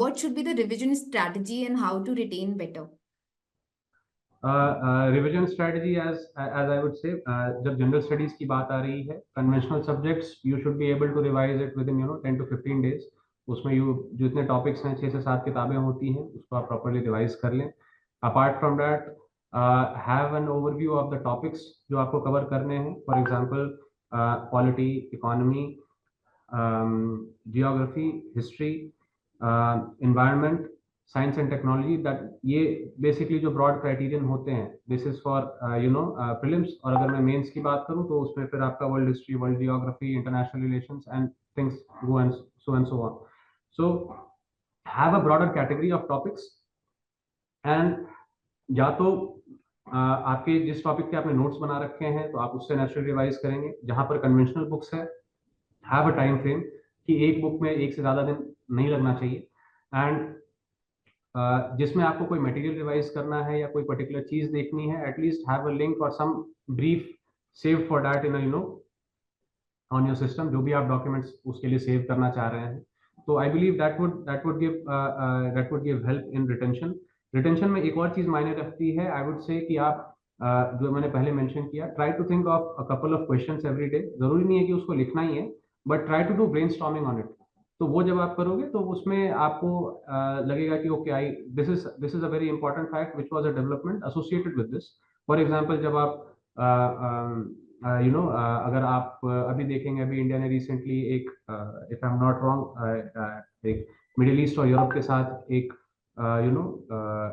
what should be the revision strategy and how to retain better? Revision strategy as I would say, जब general studies की बात आ रही है, conventional subjects you should be able to revise it within 10 to 15 days. उसमें जो इतने topics हैं, 6 से 7 किताबें होती हैं, उसको आप प्रॉपरली रिवाइज कर लें. Apart from that, have an overview of the topics जो आपको कवर करने हैं. For example polity, economy, geography, history, environment, science and technology. That ये बेसिकली जो ब्रॉड क्राइटेरियन होते हैं, दिस इज फॉर प्रीलिम्स. और अगर मैं मेंस की बात करूं तो उसमें फिर आपका world history, world geography, international relations and things go and so on. So have a broader category of topics. And या तो आपके जिस टॉपिक के आपने नोट्स बना रखे हैं तो आप उससे नेचुरल रिवाइज करेंगे. जहां पर कन्वेंशनल बुक्स है, हैव अ टाइम फ्रेम कि एक बुक में एक से ज़्यादा दिन नहीं लगना चाहिए. एंड जिसमें आपको कोई मटेरियल रिवाइज करना है या कोई पर्टिकुलर चीज देखनी है, एटलीस्ट हैव अ लिंक और some brief save for that in on your system, जो भी आप डॉक्यूमेंट्स उसके लिए सेव करना चाह रहे हैं. तो I believe that would give help in retention. Retention में एक और चीज मायने रखती है. आई वुड से कि आप जो मैंने पहले मेंशन किया, try to think of a couple of questions every day. जरूरी नहीं है कि उसको लिखना ही है, but try to do brainstorming on it. तो वो जब आप करोगे तो उसमें आपको लगेगा कि okay, I this is a very important fact which was a development associated with this. For example, जब आप अगर आप अभी देखेंगे, अभी इंडिया ने रिसेंटली एक, if I am not wrong, एक मिडिल ईस्ट और यूरोप के साथ एक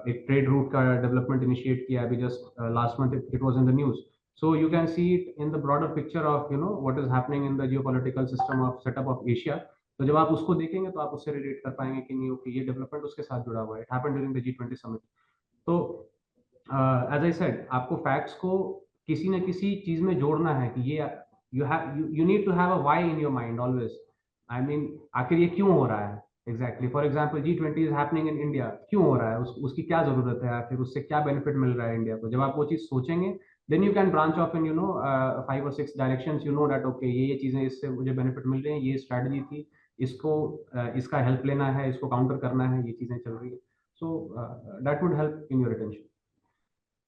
एक ट्रेड रूट का डेवलपमेंट इनिशिएट किया. अभी just last month it was in the news. So you can see it in the broader picture of what is happening in the geopolitical system of setup of Asia. तो जब आप उसको देखेंगे तो आप उससे रिलेट कर पाएंगे कि नहीं, ओके, ये डेवलपमेंट उसके साथ जुड़ा हुआ है. It happened during the G20 summit. तो एज आई सेड, आपको फैक्ट्स को किसी न किसी चीज में जोड़ना है कि ये you need to have a why in your mind always. I mean, आखिर ये क्यों हो रहा है exactly. For example, G20 is happening in India. क्यों हो रहा है, उसकी क्या जरूरत है, फिर उससे क्या बेनिफिट मिल रहा है इंडिया को. जब आप वो चीज सोचेंगे, then you can branch off in 5 or 6 directions. You know that okay, ये चीजें, इससे मुझे बेनिफिट मिल रहे हैं, ये स्ट्रैटेजी थी, इसको इसका हेल्प लेना है, इसको काउंटर करना है, ये चीजें चल रही है. So that would help in your attention.